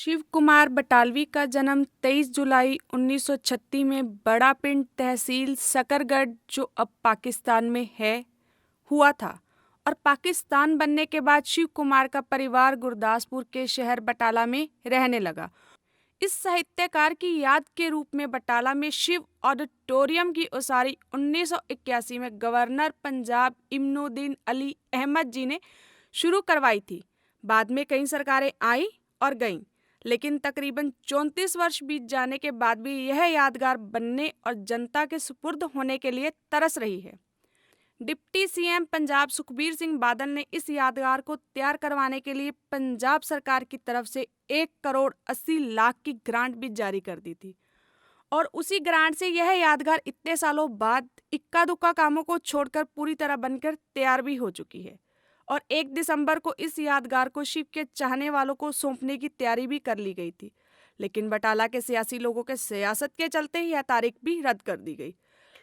शिव कुमार बटालवी का जन्म 23 जुलाई 1936 में बड़ा पिंड तहसील सकरगढ़ जो अब पाकिस्तान में है हुआ था और पाकिस्तान बनने के बाद शिव कुमार का परिवार गुरदासपुर के शहर बटाला में रहने लगा। इस साहित्यकार की याद के रूप में बटाला में शिव ऑडिटोरियम की उसारी 1981 में गवर्नर पंजाब इमनुद्दीन अली अहमद जी ने शुरू करवाई थी। बाद में कई सरकारें आईं और गईं, लेकिन तकरीबन 34 वर्ष बीत जाने के बाद भी यह यादगार बनने और जनता के सुपुर्द होने के लिए तरस रही है। डिप्टी सीएम पंजाब सुखबीर सिंह बादल ने इस यादगार को तैयार करवाने के लिए पंजाब सरकार की तरफ से 1 करोड़ 80 लाख की ग्रांट भी जारी कर दी थी और उसी ग्रांट से यह यादगार इतने सालों बाद इक्का दुक्का कामों को छोड़कर पूरी तरह बनकर तैयार भी हो चुकी है और 1 दिसंबर को इस यादगार को शिव के चाहने वालों को सौंपने की तैयारी भी कर ली गई थी, लेकिन बटाला के सियासी लोगों के सियासत के चलते यह तारीख भी रद्द कर दी गई।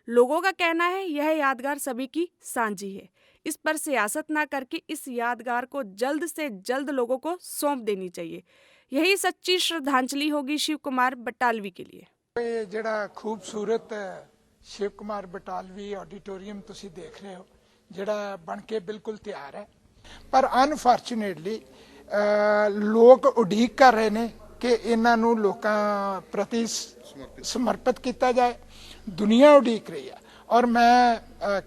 लोगों का कहना है यह यादगार सभी की साझी है, इस पर सियासत ना करके इस यादगार को जल्द से जल्द लोगों को सौंप देनी चाहिए। यही सच्ची श्रद्धांजलि होगी शिव कुमार बटालवी के लिए। ਇਹ ਜਿਹੜਾ ਖੂਬਸੂਰਤ शिव कुमार बटालवी ऑडिटोरियम ਤੁਸੀਂ देख रहे हो ਜਿਹੜਾ ਬਣ ਕੇ ਬਿਲਕੁਲ ਤਿਆਰ ਹੈ, ਪਰ ਅਨਫੋਰਚੂਨੇਟਲੀ ਲੋਕ ਉਡੀਕ ਕਰ ਰਹੇ ਨੇ ਕਿ ਇਹਨਾਂ ਨੂੰ ਲੋਕਾਂ ਪ੍ਰਤੀ ਸਮਰਪਿਤ ਕੀਤਾ ਜਾਏ। ਦੁਨੀਆ ਉਡੀਕ ਰਹੀ ਹੈ और मैं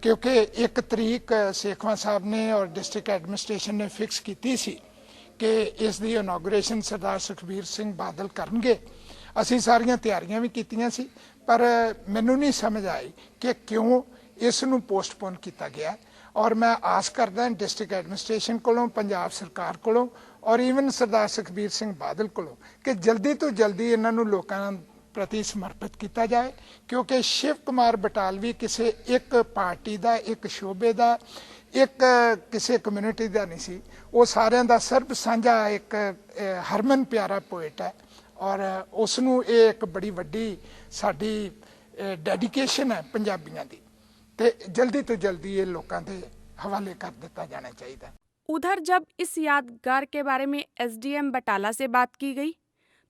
क्योंकि 1 तरीक ਸੇਖਵਾਂ ਸਾਹਿਬ ने और डिस्ट्रिक्ट एडमिनिस्ट्रेशन ने फिक्स की सी कि इस दी इनॉग्रेशन सरदार सुखबीर सिंह बादल करनगे। ਅਸੀਂ ਸਾਰੀਆਂ ਤਿਆਰੀਆਂ ਵੀ ਕੀਤੀਆਂ ਸੀ, ਪਰ ਮੈਨੂੰ ਨਹੀਂ ਸਮਝ ਆਈ ਕਿ ਕਿਉਂ ਇਸ ਨੂੰ ਪੋਸਟਪੋਨ ਕੀਤਾ ਗਿਆ और मैं आस करदा डिस्ट्रिक्ट एडमिनिस्ट्रेशन कोलों, पंजाब सरकार कोलों और ईवन सरदार सुखबीर सिंह बादल कोलों कि जल्दी तो जल्दी इन्हां नूं लोकां प्रति समर्पित किया जाए, क्योंकि शिव कुमार बटालवी किसी एक पार्टी का, एक शोबे का, एक किसी कम्यूनिटी का नहीं सी। वो सारिਆਂ ਦਾ ਸਰਬ ਸਾਂਝਾ एक हरमन प्यारा पोएट है और उसनूं ये एक बड़ी वड्डी साडी डेडिकेशन है पंजाबियों की, ते जल्दी तो जल्दी ये लोगों के हवाले कर दिता जाना चाहिए। उधर जब इस यादगार के बारे में एसडीएम बटाला से बात की गई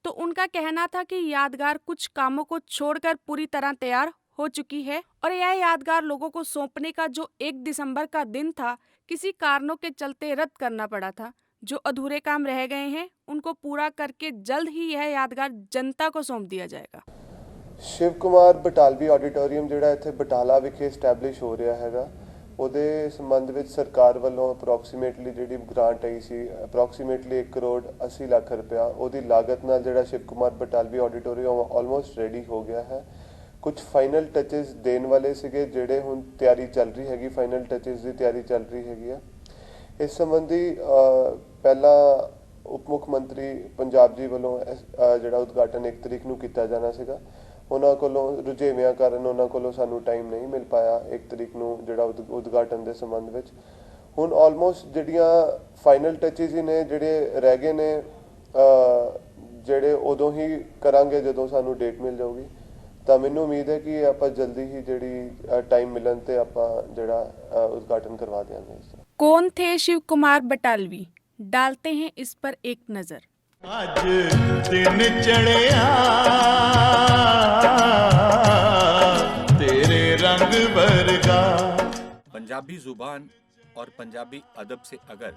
तो उनका कहना था कि यादगार कुछ कामों को छोड़कर पूरी तरह तैयार हो चुकी है और यह यादगार लोगों को सौंपने का जो 1 दिसंबर का दिन था, किसी कारणों के चलते रद्द करना पड़ा था। जो अधूरे काम रह गए हैं उनको पूरा करके जल्द ही यह यादगार जनता को सौंप दिया जाएगा। शिव कुमार बटालवी ऑडिटोरियम ਜਿਹੜਾ ਇੱਥੇ ਬਟਾਲਾ ਵਿਖੇ ਐਸਟੈਬਲਿਸ਼ ਹੋ ਰਿਹਾ ਹੈਗਾ, ਉਹਦੇ ਸੰਬੰਧ ਵਿੱਚ ਸਰਕਾਰ ਵੱਲੋਂ ਅਪਰੋਕਸੀਮੇਟਲੀ ਜਿਹੜੀ ਗ੍ਰਾਂਟ ਆਈ ਸੀ ਅਪਰੋਕਸੀਮੇਟਲੀ 1 ਕਰੋੜ 80 ਲੱਖ ਰੁਪਇਆ, ਉਹਦੀ ਲਾਗਤ ਨਾਲ ਜਿਹੜਾ Shiv Kumar Batalvi auditorium almost ready ਹੋ ਗਿਆ ਹੈ। ਕੁਝ ਫਾਈਨਲ ਟੱਚਸ ਦੇਣ ਵਾਲੇ ਸੀਗੇ ਜਿਹੜੇ ਹੁਣ ਤਿਆਰੀ ਚੱਲ ਰਹੀ ਹੈਗੀ, ਫਾਈਨਲ ਟੱਚਸ ਦੀ ਤਿਆਰੀ ਚੱਲ ਰਹੀ ਹੈਗੀ ਆ। ਇਸ ਸੰਬੰਧੀ ਪਹਿਲਾਂ ਉਪ ਮੁੱਖ ਮੰਤਰੀ ਪੰਜਾਬ ਜੀ ਵੱਲੋਂ ਜਿਹੜਾ ਉਦਘਾਟਨ 1 ਤਰੀਕ ਨੂੰ ਕੀਤਾ ਜਾਣਾ ਸੀਗਾ, ਉਹਨਾਂ ਕੋਲੋਂ ਰੁਝੇਵਿਆਂ ਕਾਰਨ ਉਹਨਾਂ ਕੋਲੋਂ ਸਾਨੂੰ ਟਾਈਮ ਨਹੀਂ ਮਿਲ ਪਾਇਆ 1 ਤਰੀਕ ਨੂੰ ਜਿਹੜਾ ਉਦਘਾਟਨ ਦੇ ਸੰਬੰਧ ਵਿੱਚ। ਹੁਣ ਆਲਮੋਸਟ ਜਿਹੜੀਆਂ ਫਾਈਨਲ ਟੱਚਸ ਹੀ ਨੇ ਜਿਹੜੇ ਰਹਿ ਗਏ ਨੇ, ਜਿਹੜੇ ਉਦੋਂ ਹੀ ਕਰਾਂਗੇ ਜਦੋਂ ਸਾਨੂੰ ਡੇਟ ਮਿਲ ਜਾਊਗੀ। ਤਾਂ ਮੈਨੂੰ ਉਮੀਦ ਹੈ ਕਿ ਆਪਾਂ ਜਲਦੀ ਹੀ ਜਿਹੜੀ ਟਾਈਮ ਮਿਲਣ ਤੇ ਆਪਾਂ ਜਿਹੜਾ उद्घाटन करवा देंगे। कौन थे शिव कुमार बटालवी, डालते हैं इस पर एक नजर। आज दिन चढ़िया तेरे रंग वर्गा। पंजाबी जुबान और पंजाबी अदब से अगर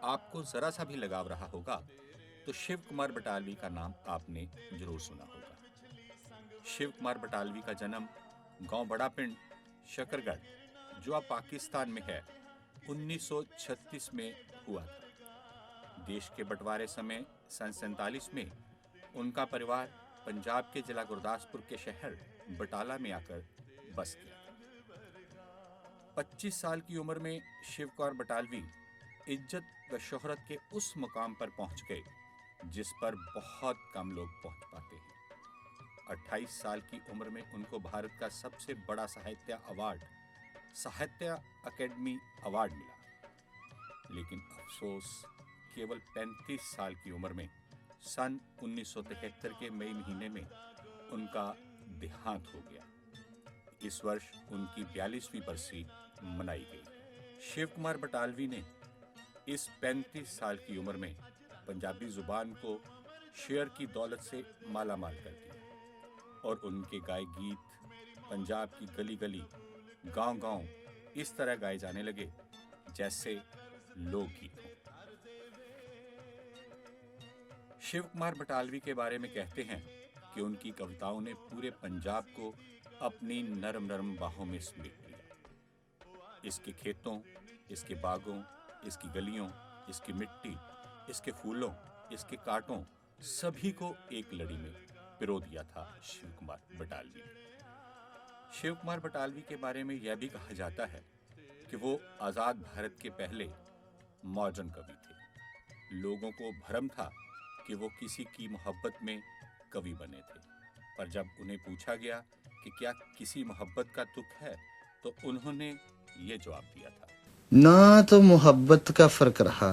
आपको जरा सा भी लगाव रहा होगा तो शिव कुमार बटालवी का नाम आपने जरूर सुना होगा। शिव कुमार बटालवी का जन्म गांव बड़ा पिंड शकरगढ़ जो अब पाकिस्तान में है 1936 में हुआ था। देश के बंटवारे समय सन 47 में उनका परिवार पंजाब के जिला गुरदासपुर के शहर बटाला में आकर बस गया। 25 साल की उम्र में शिव कुमार बटालवी इज्जत व शोहरत के उस मुकाम पर पहुंच गए जिस पर बहुत कम लोग पहुंच पाते हैं। 28 साल की उम्र में उनको भारत का सबसे बड़ा साहित्य अवार्ड साहित्य अकेडमी अवार्ड मिला, लेकिन अफसोस केवल 35 साल की उम्र में सन 1973 के मई महीने में उनका देहांत हो गया। इस वर्ष उनकी 42वीं बरसी मनाई गई। शिव कुमार बटालवी ने इस 35 साल की उम्र में पंजाबी जुबान को शेयर की दौलत से माला माल कर दिया और उनके गाए गीत पंजाब की गली गली, गांव गांव इस तरह गाए जाने लगे जैसे लोकगीत हों। शिव कुमार बटालवी के बारे में कहते हैं कि उनकी कविताओं ने पूरे पंजाब को अपनी नरम नरम बाहों में समेट लिया। इसके खेतों, इसके बागों, इसकी गलियों, इसकी मिट्टी, इसके फूलों, इसके कांटों, सभी को एक लड़ी में पिरो दिया था शिव कुमार बटालवी। शिव कुमार बटालवी के बारे में यह भी कहा जाता है कि वो आज़ाद भारत के पहले मॉडर्न कवि थे। लोगों को भ्रम था कि वो किसी की मोहब्बत में कवि बने थे, पर जब उन्हें पूछा गया कि क्या किसी मोहब्बत का दुख है, तो उन्होंने ये जवाब दिया था, ना तो मोहब्बत का फर्क रहा,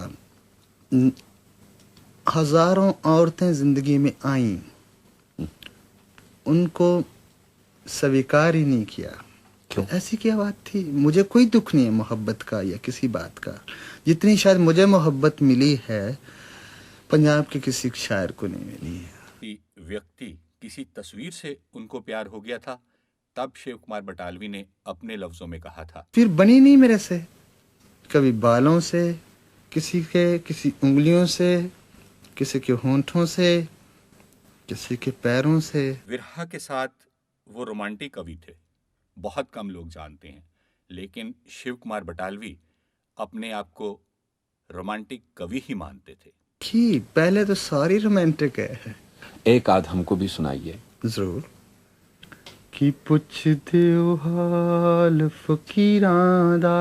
हजारों औरतें जिंदगी में आईं, उनको स्वीकार ही नहीं किया। क्यों? ऐसी क्या बात थी? मुझे कोई दुख नहीं है मोहब्बत का या किसी बात का, जितनी शायद मुझे मोहब्बत मिली है पंजाब के किसी शायर को नहीं मिली है। व्यक्ति किसी तस्वीर से उनको प्यार हो गया था, तब शिव कुमार बटालवी ने अपने लफ्जों में कहा था, फिर बनी नहीं मेरे से, कभी बालों से, किसी उंगलियों से, किसी के होंठों से, किसी के पैरों से। विरहा के साथ वो रोमांटिक कवि थे, बहुत कम लोग जानते हैं, लेकिन शिव कुमार बटालवी अपने आप को रोमांटिक कवि ही मानते थे। कि पहले तो सारी रोमांटिक है। एक आध हमको भी सुनाइए। जरूर। कि पुछदे ओ हाल फकीरां दा,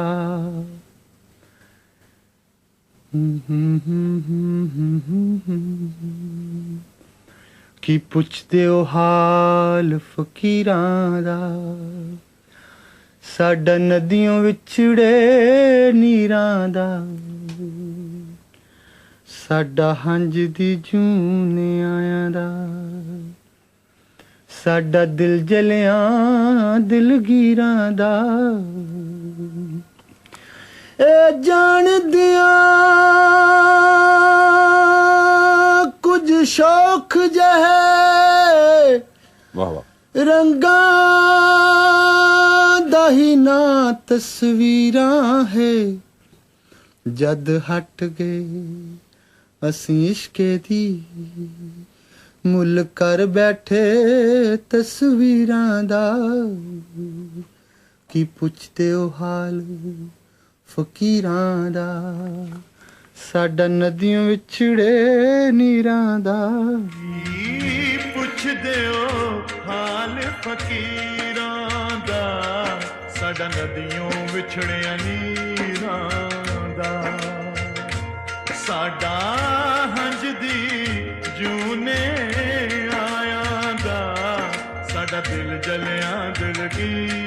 कि पुछदे ओ हाल फकीरां दा, साडा नदियों विछड़े नीरां दा, साडा हंज दी जूने आया दा, साडा दिल जलिया दिलगीरां दा, ए जान दिया कुछ शौक जहे, वाह वाह, रंगा दा ही ना तस्वीरां है, जद हट गए असीं इश्के दी, मुल कर बैठे तस्वीरां दा, कि पुछदे ओ हाल फकीरां दा, साडा नदियों विछड़े नीरां दा। पुछदे ओ हाल फकीरां दा, साडा नदियों विछड़े नीरां दा, साडा हंज दी जूने आया दा, साडा दिल जलिया दिलगीरां